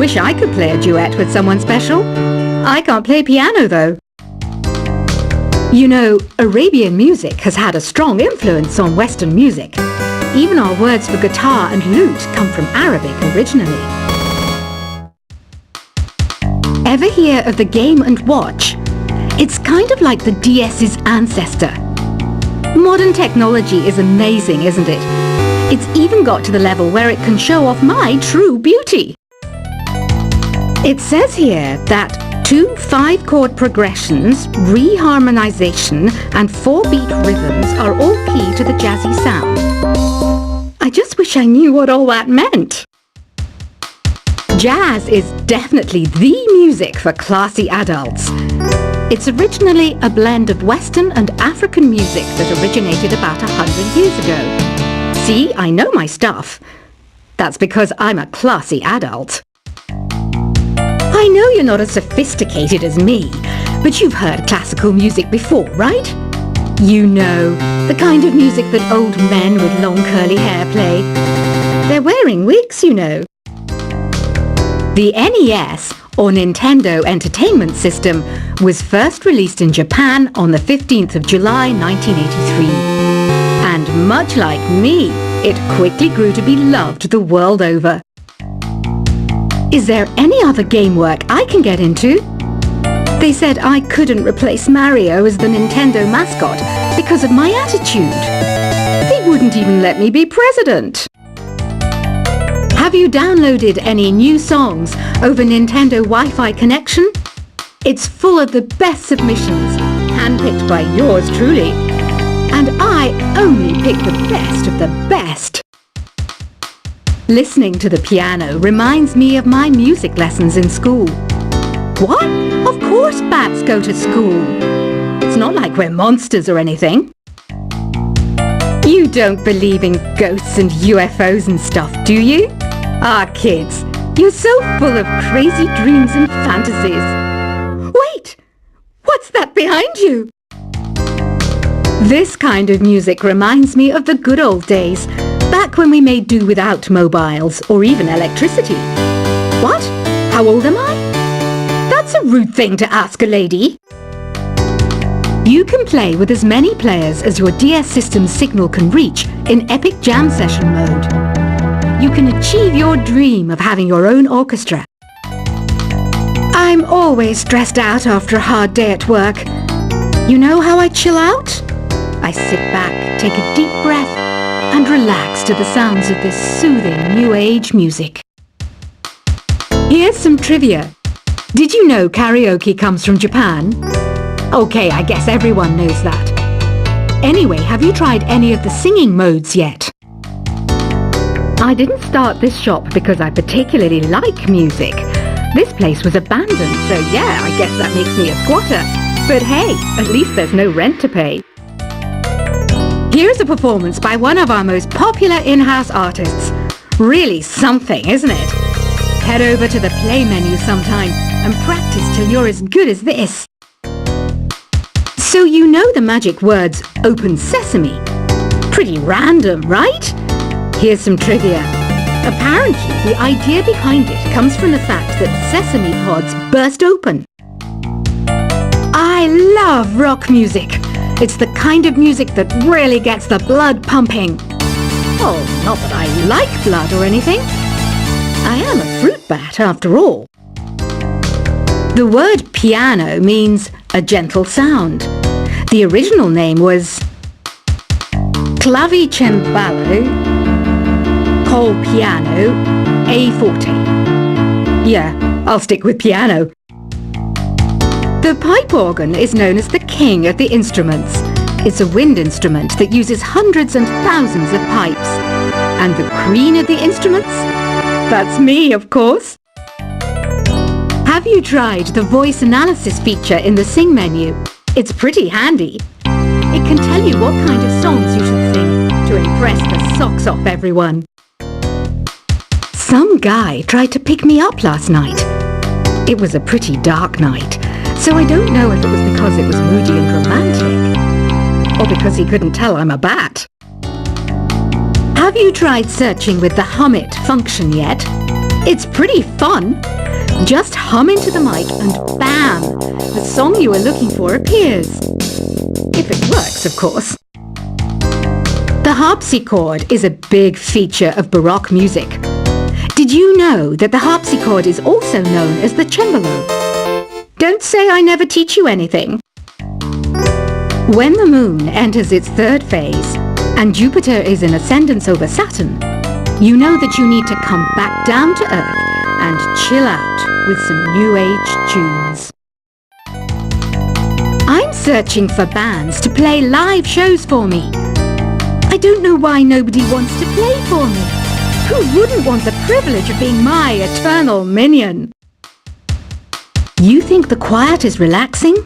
Wish I could play a duet with someone special. I can't play piano though. You know, Arabian music has had a strong influence on Western music. Even our words for guitar and lute come from Arabic originally. Ever hear of the Game & Watch? It's kind of like the DS's ancestor. Modern technology is amazing, isn't it? It's even got to the level where it can show off my true beauty. It says here that 2 5-chord progressions, reharmonization and 4-beat rhythms are all key to the jazzy sound. I just wish I knew what all that meant. Jazz is definitely the music for classy adults. It's originally a blend of Western and African music that originated about 100 years ago. See, I know my stuff. That's because I'm a classy adult. I know you're not as sophisticated as me, but you've heard classical music before, right? You know, the kind of music that old men with long curly hair play. They're wearing wigs, you know. The NES, or Nintendo Entertainment System, was first released in Japan on the 15th of July 1983. And much like me, it quickly grew to be loved the world over. Is there any other game work I can get into? They said I couldn't replace Mario as the Nintendo mascot because of my attitude. They wouldn't even let me be president. Have you downloaded any new songs over Nintendo Wi-Fi connection? It's full of the best submissions, handpicked by yours truly. And I only pick the best of the best. Listening to the piano reminds me of my music lessons in school. What? Of course bats go to school. It's not like we're monsters or anything. You don't believe in ghosts and UFOs and stuff, do you? Ah, kids, you're so full of crazy dreams and fantasies. Wait! What's that behind you? This kind of music reminds me of the good old days, back when we made do without mobiles or even electricity. What? How old am I? That's a rude thing to ask a lady. You can play with as many players as your DS system's signal can reach in Epic Jam Session mode. You can achieve your dream of having your own orchestra. I'm always stressed out after a hard day at work. You know how I chill out? I sit back, take a deep breath, and relax to the sounds of this soothing new age music. Here's some trivia. Did you know karaoke comes from Japan? Okay, I guess everyone knows that. Anyway, have you tried any of the singing modes yet? I didn't start this shop because I particularly like music. This place was abandoned, so yeah, I guess that makes me a squatter. But hey, at least there's no rent to pay. Here's a performance by one of our most popular in-house artists. Really something, isn't it? Head over to the play menu sometime and practice till you're as good as this. So you know the magic words "Open Sesame"? Pretty random, right? Here's some trivia. Apparently, the idea behind it comes from the fact that sesame pods burst open. I love rock music. It's the kind of music that really gets the blood pumping. Oh, not that I like blood or anything. I am a fruit bat after all. The word piano means a gentle sound. The original name was clavicembalo col piano a forte. Yeah, I'll stick with piano. The pipe organ is known as the king of the instruments. It's a wind instrument that uses hundreds and thousands of pipes. And the queen of the instruments? That's me, of course. Have you tried the voice analysis feature in the Sing menu? It's pretty handy. It can tell you what kind of songs you should sing to impress the socks off everyone. Some guy tried to pick me up last night. It was a pretty dark night, so I don't know if it was because it was moody and romantic, or because he couldn't tell I'm a bat. Have you tried searching with the Hum It function yet? It's pretty fun. Just hum into the mic and bam! The song you were looking for appears. If it works, of course. The harpsichord is a big feature of Baroque music. Did you know that the harpsichord is also known as the cembalo? Don't say I never teach you anything. When the moon enters its third phase and Jupiter is in ascendance over Saturn, you know that you need to come back down to Earth and chill out with some New Age tunes. I'm searching for bands to play live shows for me. I don't know why nobody wants to play for me. Who wouldn't want the privilege of being my eternal minion? You think the quiet is relaxing?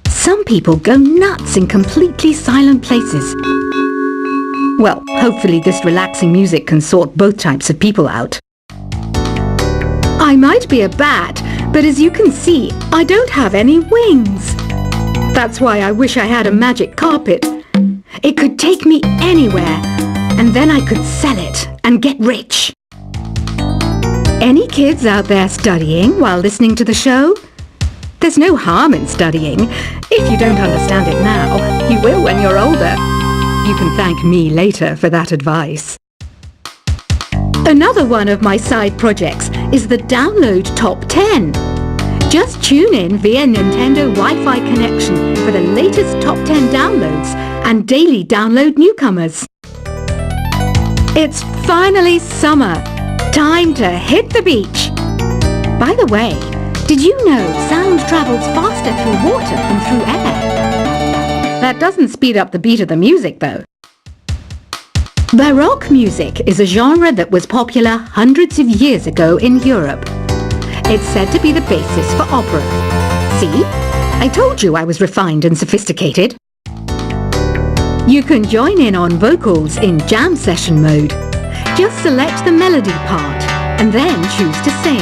Some people go nuts in completely silent places. Well, hopefully this relaxing music can sort both types of people out. I might be a bat, but as you can see, I don't have any wings. That's why I wish I had a magic carpet. It could take me anywhere, and then I could sell it and get rich. Any kids out there studying while listening to the show? There's no harm in studying. If you don't understand it now, you will when you're older. You can thank me later for that advice. Another one of my side projects is the Download Top 10. Just tune in via Nintendo Wi-Fi connection for the latest Top 10 downloads and daily download newcomers. It's finally summer. Time to hit the beach. By the way, did you know sound travels faster through water than through air? That doesn't speed up the beat of the music, though. Baroque music is a genre that was popular hundreds of years ago in Europe. It's said to be the basis for opera. See? I told you I was refined and sophisticated. You can join in on vocals in jam session mode. Just select the melody part and then choose to sing.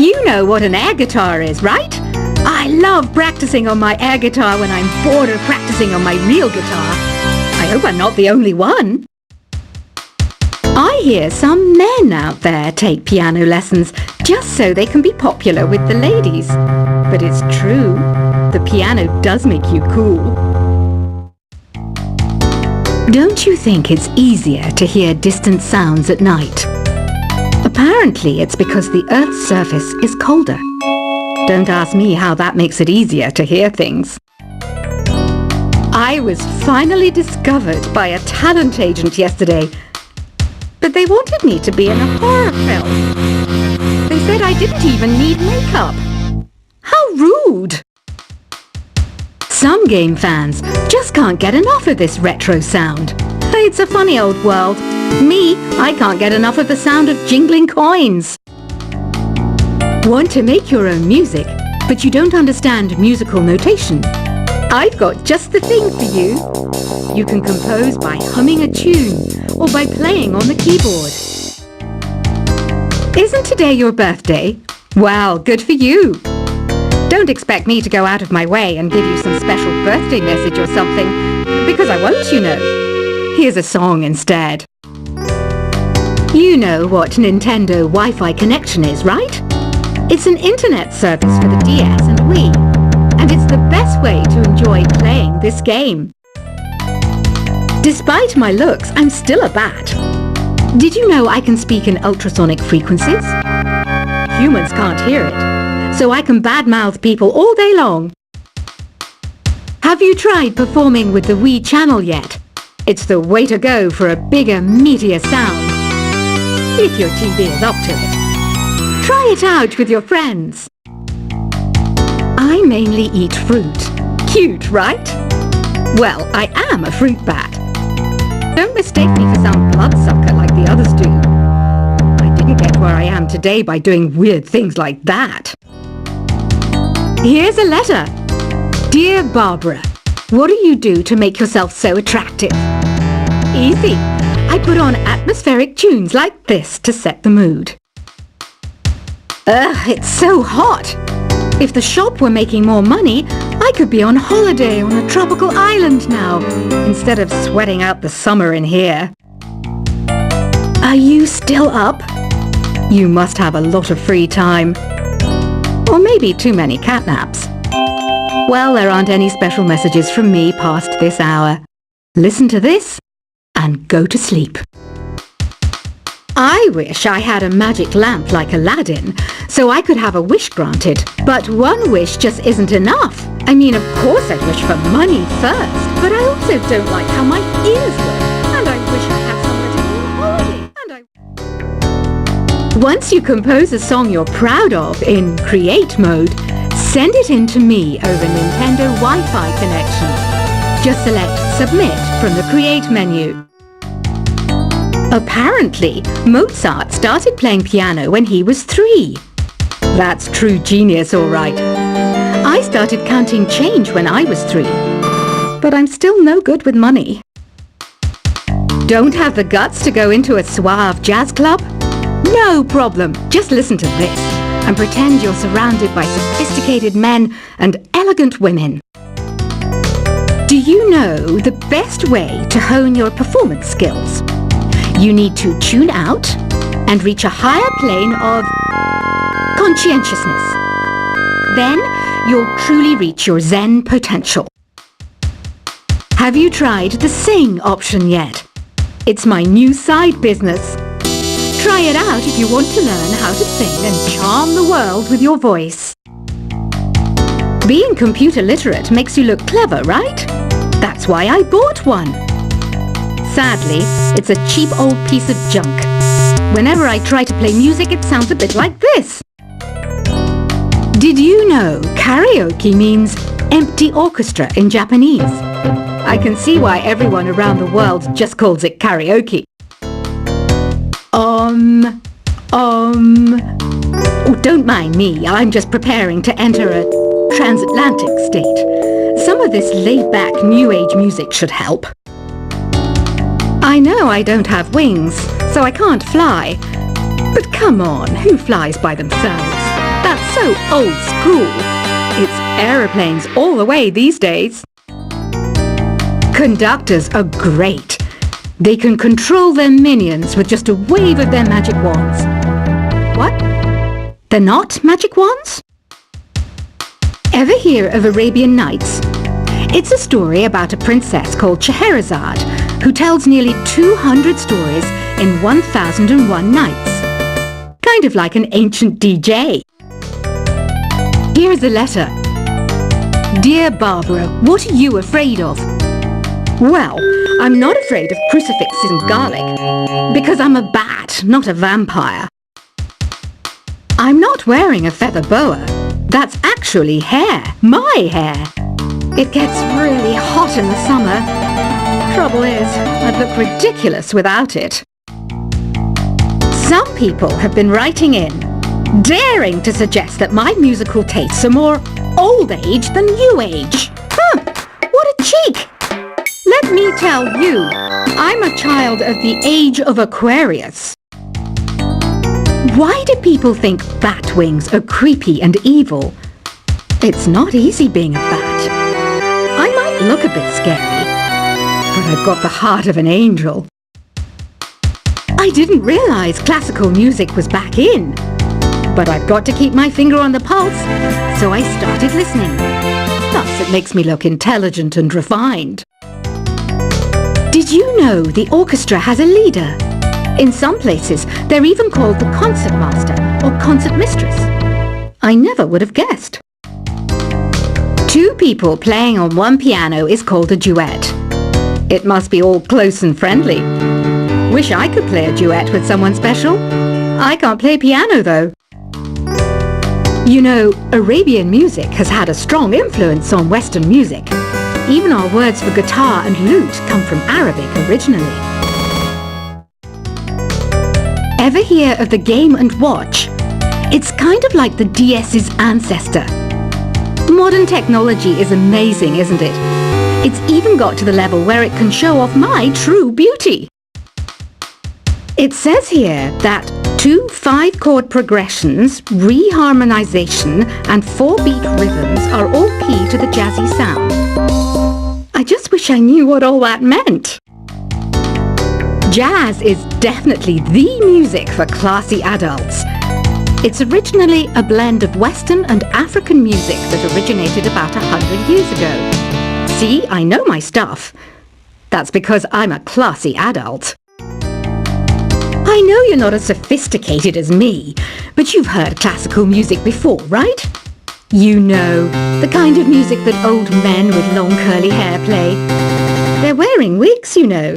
You know what an air guitar is, right? I love practicing on my air guitar when I'm bored of practicing on my real guitar. I hope I'm not the only one. I hear some men out there take piano lessons just so they can be popular with the ladies. But it's true, the piano does make you cool. Don't you think it's easier to hear distant sounds at night? Apparently it's because the Earth's surface is colder. Don't ask me how that makes it easier to hear things. I was finally discovered by a talent agent yesterday, but they wanted me to be in a horror film. They said I didn't even need makeup. How rude! Some game fans just can't get enough of this retro sound. It's a funny old world. Me, I can't get enough of the sound of jingling coins. Want to make your own music, but you don't understand musical notation? I've got just the thing for you. You can compose by humming a tune or by playing on the keyboard. Isn't today your birthday? Well, good for you. Don't expect me to go out of my way and give you some special birthday message or something, because I won't, you know. Here's a song instead. You know what Nintendo Wi-Fi connection is, right? It's an internet service for the DS and Wii, and it's the best way to enjoy playing this game. Despite my looks, I'm still a bat. Did you know I can speak in ultrasonic frequencies? Humans can't hear it, so I can badmouth people all day long. Have you tried performing with the Wii channel yet? It's the way to go for a bigger, meatier sound. If your TV is up to it. Try it out with your friends. I mainly eat fruit. Cute, right? Well, I am a fruit bat. Don't mistake me for some bloodsucker like the others do. I didn't get where I am today by doing weird things like that. Here's a letter. Dear Barbara, what do you do to make yourself so attractive? Easy. I put on atmospheric tunes like this to set the mood. Ugh, it's so hot. If the shop were making more money, I could be on holiday on a tropical island now, instead of sweating out the summer in here. Are you still up? You must have a lot of free time. Or maybe too many catnaps. Well, there aren't any special messages from me past this hour. Listen to this and go to sleep. I wish I had a magic lamp like Aladdin, so I could have a wish granted. But one wish just isn't enough. I mean, of course I'd wish for money first, but I also don't like how my ears work, and I wish I had somewhere to go on holiday, Once you compose a song you're proud of in Create mode, send it in to me over Nintendo Wi-Fi connection. Just select Submit from the Create menu. Apparently, Mozart started playing piano when he was 3. That's true genius, all right. I started counting change when I was 3. But I'm still no good with money. Don't have the guts to go into a suave jazz club? No problem. Just listen to this and pretend you're surrounded by sophisticated men and elegant women. Do you know the best way to hone your performance skills? You need to tune out and reach a higher plane of conscientiousness. Then you'll truly reach your Zen potential. Have you tried the Sing option yet? It's my new side business. Try it out if you want to learn how to sing and charm the world with your voice. Being computer literate makes you look clever, right? That's why I bought one. Sadly, it's a cheap old piece of junk. Whenever I try to play music, it sounds a bit like this. Did you know karaoke means empty orchestra in Japanese? I can see why everyone around the world just calls it karaoke. Oh, don't mind me. I'm just preparing to enter a transatlantic state. Some of this laid-back new age music should help. I know I don't have wings, so I can't fly. But come on, who flies by themselves? That's so old school. It's aeroplanes all the way these days. Conductors are great. They can control their minions with just a wave of their magic wands. What? They're not magic wands? Ever hear of Arabian Nights? It's a story about a princess called Scheherazade who tells nearly 200 stories in 1001 nights. Kind of like an ancient DJ. Here's a letter. Dear Barbara, what are you afraid of? Well, I'm not afraid of crucifixes and garlic, because I'm a bat, not a vampire. I'm not wearing a feather boa. That's actually hair, my hair. It gets really hot in the summer. Trouble is, I'd look ridiculous without it. Some people have been writing in, daring to suggest that my musical tastes are more old age than new age. What a cheek! Let me tell you, I'm a child of the age of Aquarius. Why do people think bat wings are creepy and evil? It's not easy being a bat. I might look a bit scary, but I've got the heart of an angel. I didn't realize classical music was back in, but I've got to keep my finger on the pulse, so I started listening. Thus, it makes me look intelligent and refined. Did you know the orchestra has a leader? In some places, they're even called the concertmaster or concertmistress. I never would have guessed. 2 people playing on one piano is called a duet. It must be all close and friendly. Wish I could play a duet with someone special. I can't play piano though. You know, Arabian music has had a strong influence on Western music. Even our words for guitar and lute come from Arabic originally. Ever hear of the Game & Watch? It's kind of like the DS's ancestor. Modern technology is amazing, isn't it? It's even got to the level where it can show off my true beauty. It says here that 2 5-chord progressions, reharmonization, and 4-beat rhythms are all key to the jazzy sound. I just wish I knew what all that meant. Jazz is definitely the music for classy adults. It's originally a blend of Western and African music that originated about 100 years ago. See, I know my stuff. That's because I'm a classy adult. I know you're not as sophisticated as me, but you've heard classical music before, right? You know, the kind of music that old men with long curly hair play. They're wearing wigs, you know.